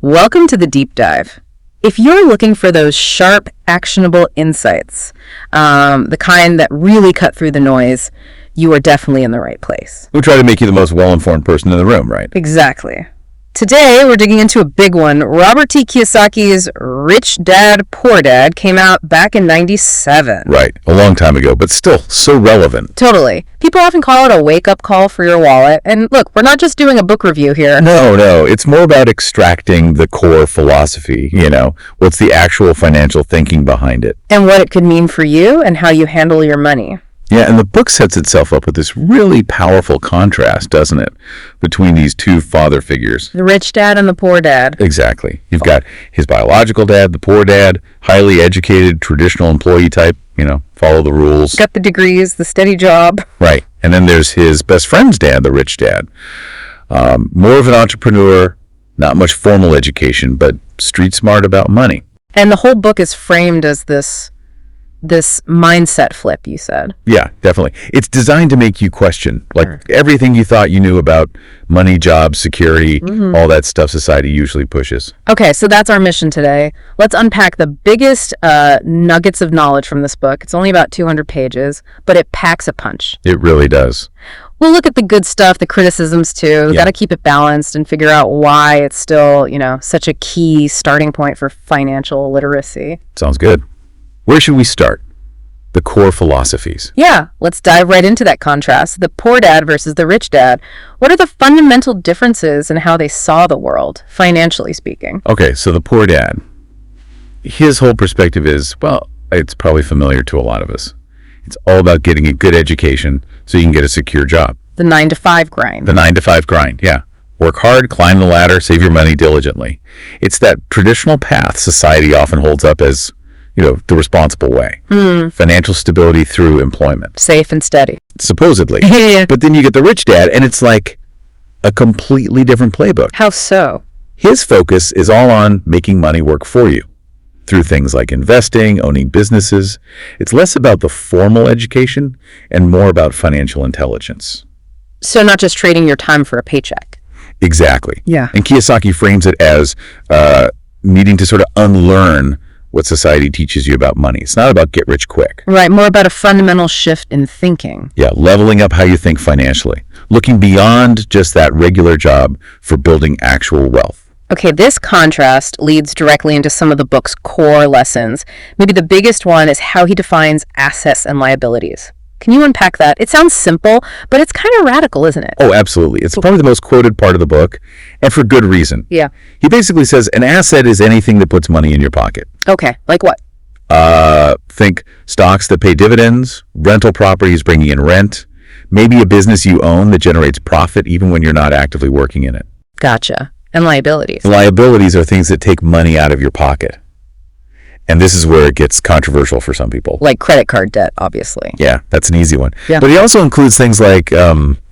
Welcome to the deep dive. If you're looking for those sharp, actionable insights, the kind that really cut through the noise, you are definitely in the right place. We try to make you the most well-informed person in the room, right? Exactly. Today, we're digging into a big one. Robert T. Kiyosaki's Rich Dad, Poor Dad came out back in '97. Right, a long time ago, but still so relevant. Totally. People often call it a wake-up call for your wallet. And look, we're not just doing a book review here. No, it's more about extracting the core philosophy, what's the actual financial thinking behind it. And what it could mean for you and how you handle your money. Yeah, and the book sets itself up with this really powerful contrast, doesn't it, between these two father figures. The rich dad and the poor dad. Exactly. You've got his biological dad, the poor dad, highly educated, traditional employee type, follow the rules. Got the degrees, the steady job. Right. And then there's his best friend's dad, the rich dad. More of an entrepreneur, not much formal education, but street smart about money. And the whole book is framed as this mindset flip, you said. Yeah, definitely. It's designed to make you question, everything you thought you knew about money, jobs, security, all that stuff society usually pushes. Okay, so that's our mission today. Let's unpack the biggest nuggets of knowledge from this book. It's only about 200 pages, but it packs a punch. It really does. We'll look at the good stuff, the criticisms too. We've got to keep it balanced and figure out why it's still, such a key starting point for financial literacy. Sounds good. Where should we start? The core philosophies. Yeah, let's dive right into that contrast. The poor dad versus the rich dad. What are the fundamental differences in how they saw the world, financially speaking? Okay, so the poor dad, his whole perspective is, it's probably familiar to a lot of us. It's all about getting a good education so you can get a secure job. The 9-to-5 grind. The 9-to-5 grind, yeah. Work hard, climb the ladder, save your money diligently. It's that traditional path society often holds up as the responsible way. Financial stability through employment. Safe and steady. Supposedly. But then you get the rich dad, and it's like a completely different playbook. How so? His focus is all on making money work for you through things like investing, owning businesses. It's less about the formal education and more about financial intelligence. So not just trading your time for a paycheck. Exactly. Yeah. And Kiyosaki frames it as needing to sort of unlearn what society teaches you about money. It's not about get rich quick. Right, more about a fundamental shift in thinking. Yeah, leveling up how you think financially. Looking beyond just that regular job for building actual wealth. Okay, this contrast leads directly into some of the book's core lessons. Maybe the biggest one is how he defines assets and liabilities. Can you unpack that? It sounds simple, but it's kind of radical, isn't it? Oh, absolutely. It's probably the most quoted part of the book, and for good reason. Yeah. He basically says an asset is anything that puts money in your pocket. Okay, like what? Think stocks that pay dividends, rental properties bringing in rent, maybe a business you own that generates profit even when you're not actively working in it. Gotcha. And liabilities? Liabilities are things that take money out of your pocket. And this is where it gets controversial for some people. Like credit card debt, obviously. Yeah, that's an easy one. Yeah. But he also includes things like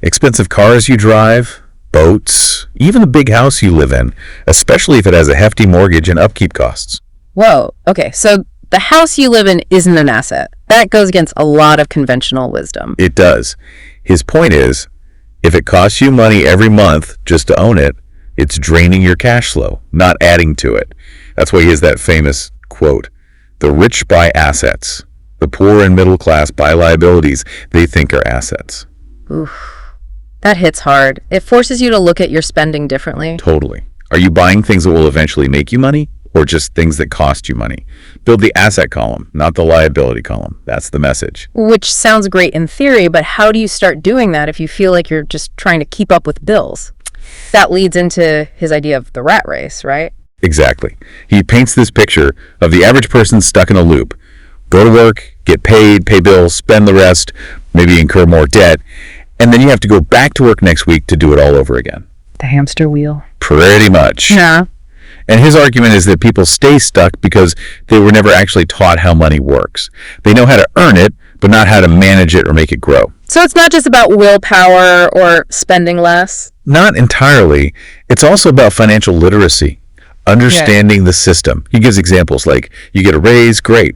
expensive cars you drive, boats, even the big house you live in, especially if it has a hefty mortgage and upkeep costs. Whoa. Okay, so the house you live in isn't an asset. That goes against a lot of conventional wisdom. It does. His point is, if it costs you money every month just to own it, it's draining your cash flow, not adding to it. That's why he has that famous quote, "The rich buy assets. The poor and middle class buy liabilities they think are assets." Oof. That hits hard. It forces you to look at your spending differently. Totally. Are you buying things that will eventually make you money, or just things that cost you money? Build the asset column, not the liability column. That's the message. Which sounds great in theory, but how do you start doing that if you feel like you're just trying to keep up with bills? That leads into his idea of the rat race, right? Exactly. He paints this picture of the average person stuck in a loop. Go to work, get paid, pay bills, spend the rest, maybe incur more debt, and then you have to go back to work next week to do it all over again. The hamster wheel. Pretty much. Yeah. And his argument is that people stay stuck because they were never actually taught how money works. They know how to earn it, but not how to manage it or make it grow. So it's not just about willpower or spending less? Not entirely. It's also about financial literacy. Understanding the system. He gives examples like, you get a raise, great.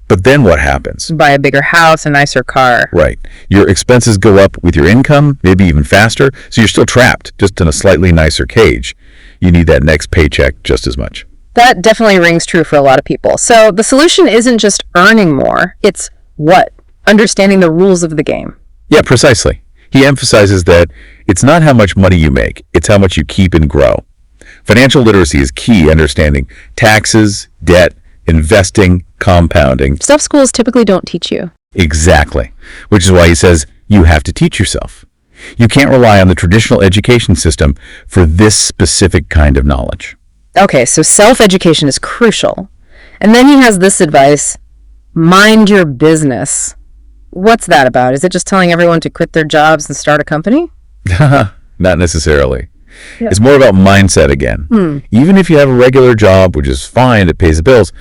But then what happens? Buy a bigger house, a nicer car. Right. Your expenses go up with your income, maybe even faster, so you're still trapped, just in a slightly nicer cage. you need that next paycheck just as much. That definitely rings true for a lot of people. So the solution isn't just earning more, it's what? Understanding the rules of the game. Yeah, precisely. He emphasizes that it's not how much money you make, it's how much you keep and grow. Financial literacy is key, understanding taxes, debt, investing, compounding. Stuff schools typically don't teach you. Exactly. Which is why he says you have to teach yourself. You can't rely on the traditional education system for this specific kind of knowledge. Okay, so self-education is crucial. And then he has this advice, mind your business. What's that about? Is it just telling everyone to quit their jobs and start a company? Not necessarily. Yeah. It's more about mindset again. Even if you have a regular job, which is fine, it pays the bills,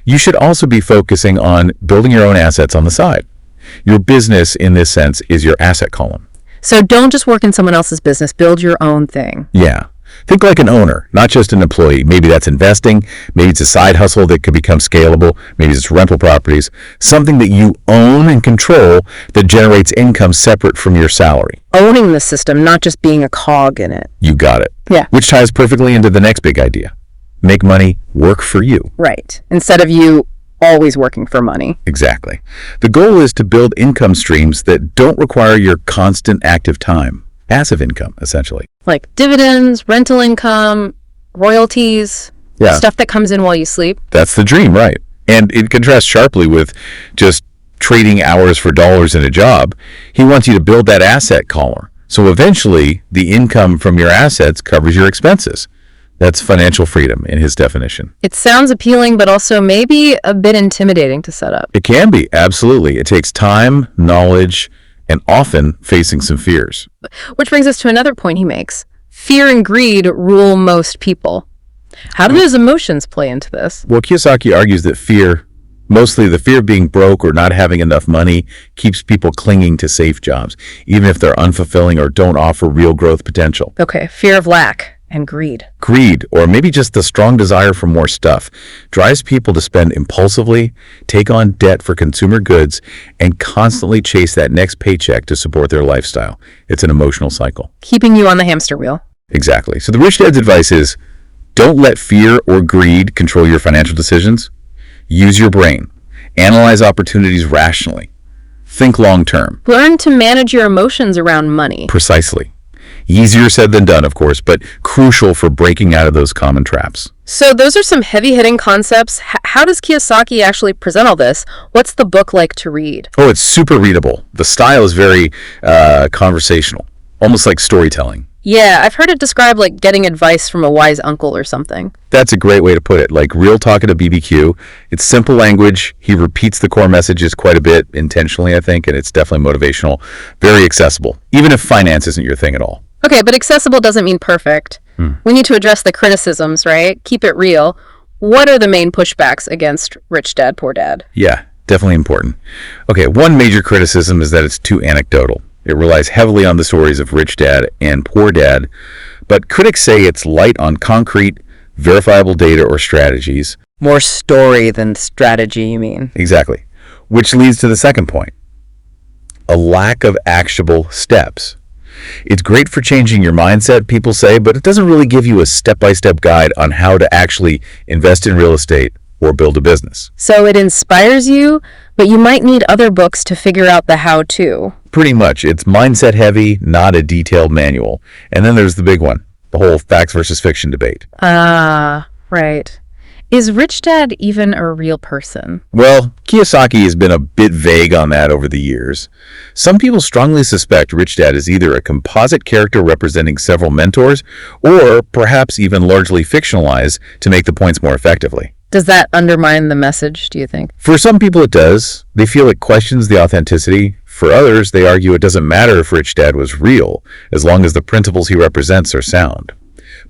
you should also be focusing on building your own assets on the side. Your business, in this sense, is your asset column. So don't just work in someone else's business, build your own thing. Yeah. Think like an owner, not just an employee. Maybe that's investing. Maybe it's a side hustle that could become scalable. Maybe it's rental properties. Something that you own and control that generates income separate from your salary. Owning the system, not just being a cog in it. You got it. Yeah. Which ties perfectly into the next big idea. Make money work for you. Right. Instead of you always working for money. Exactly. The goal is to build income streams that don't require your constant active time. Passive income, essentially. Like dividends, rental income, royalties, Yeah. stuff that comes in while you sleep. That's the dream, right? And it contrasts sharply with just trading hours for dollars in a job. He wants you to build that asset column. So eventually, the income from your assets covers your expenses. That's financial freedom in his definition. It sounds appealing, but also maybe a bit intimidating to set up. It can be, absolutely. It takes time, knowledge, and often facing some fears. Which brings us to another point he makes. Fear and greed rule most people. How do those emotions play into this? Well, Kiyosaki argues that fear, mostly the fear of being broke or not having enough money, keeps people clinging to safe jobs, even if they're unfulfilling or don't offer real growth potential. Okay, fear of lack and greed. Greed, or maybe just the strong desire for more stuff, drives people to spend impulsively, take on debt for consumer goods, and constantly chase that next paycheck to support their lifestyle. It's an emotional cycle. Keeping you on the hamster wheel. Exactly. So the rich dad's advice is, don't let fear or greed control your financial decisions. Use your brain. Analyze opportunities rationally. Think long term. Learn to manage your emotions around money. Precisely. Easier said than done, of course, but crucial for breaking out of those common traps. So those are some heavy-hitting concepts. How does Kiyosaki actually present all this? What's the book like to read? Oh, it's super readable. The style is very conversational, almost like storytelling. Yeah, I've heard it described like getting advice from a wise uncle or something. That's a great way to put it, like real talk at a BBQ. It's simple language. He repeats the core messages quite a bit, intentionally, I think, and it's definitely motivational. Very accessible, even if finance isn't your thing at all. Okay, but accessible doesn't mean perfect. We need to address the criticisms, right? Keep it real. What are the main pushbacks against Rich Dad, Poor Dad? Yeah, definitely important. Okay, one major criticism is that it's too anecdotal. It relies heavily on the stories of Rich Dad and Poor Dad, but critics say it's light on concrete, verifiable data or strategies. More story than strategy, you mean? Exactly. Which leads to the second point. A lack of actionable steps. It's great for changing your mindset, people say, but it doesn't really give you a step-by-step guide on how to actually invest in real estate or build a business. So it inspires you, but you might need other books to figure out the how-to. Pretty much. It's mindset heavy, not a detailed manual. And then there's the big one, the whole facts versus fiction debate. Ah, right. Is Rich Dad even a real person? Well, Kiyosaki has been a bit vague on that over the years. Some people strongly suspect Rich Dad is either a composite character representing several mentors, or perhaps even largely fictionalized to make the points more effectively. Does that undermine the message, do you think? For some people it does. They feel it questions the authenticity. For others, they argue it doesn't matter if Rich Dad was real, as long as the principles he represents are sound.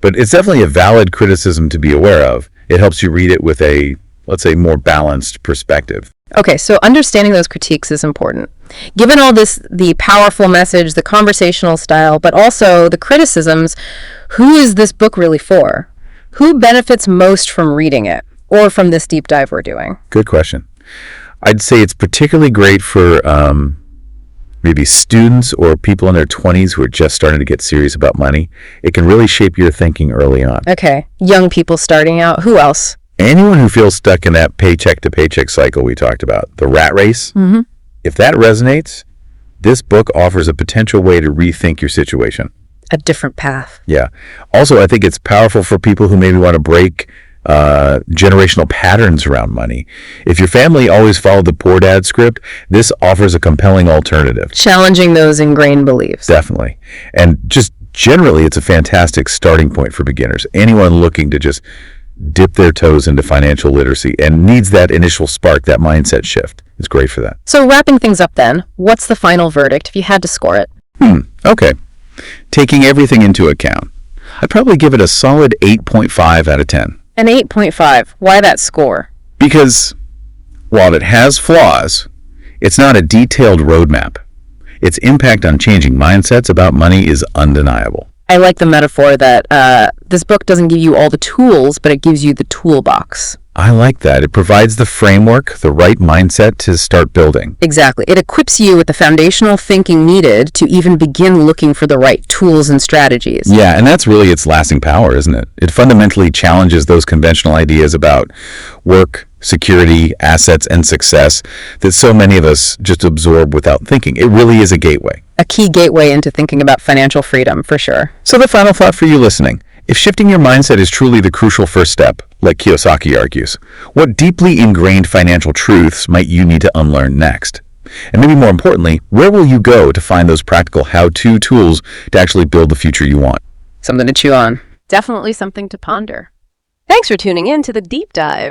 But it's definitely a valid criticism to be aware of. It helps you read it with a, let's say, more balanced perspective. Okay, so understanding those critiques is important. Given all this, the powerful message, the conversational style, but also the criticisms, who is this book really for? Who benefits most from reading it, or from this deep dive we're doing? Good question. I'd say it's particularly great for maybe students or people in their 20s who are just starting to get serious about money, it can really shape your thinking early on. Okay, young people starting out. Who else? Anyone who feels stuck in that paycheck to paycheck cycle we talked about, the rat race, if that resonates, this book offers a potential way to rethink your situation. A different path. Yeah. Also, I think it's powerful for people who maybe want to break generational patterns around money. If your family always followed the poor dad script, this offers a compelling alternative. Challenging those ingrained beliefs. Definitely. And just generally, it's a fantastic starting point for beginners. Anyone looking to just dip their toes into financial literacy and needs that initial spark, that mindset shift. It's great for that. So wrapping things up then, what's the final verdict if you had to score it? Okay. Taking everything into account, I'd probably give it a solid 8.5 out of 10. An 8.5. Why that score? Because while it has flaws, it's not a detailed roadmap. Its impact on changing mindsets about money is undeniable. I like the metaphor that this book doesn't give you all the tools, but it gives you the toolbox. I like that. It provides the framework, the right mindset to start building. Exactly. It equips you with the foundational thinking needed to even begin looking for the right tools and strategies. Yeah, and that's really its lasting power, isn't it? It fundamentally challenges those conventional ideas about work, security, assets, and success that so many of us just absorb without thinking. It really is a gateway. A key gateway into thinking about financial freedom, for sure. So the final thought for you listening, if shifting your mindset is truly the crucial first step, like Kiyosaki argues, what deeply ingrained financial truths might you need to unlearn next? And maybe more importantly, where will you go to find those practical how-to tools to actually build the future you want? Something to chew on. Definitely something to ponder. Thanks for tuning in to The Deep Dive.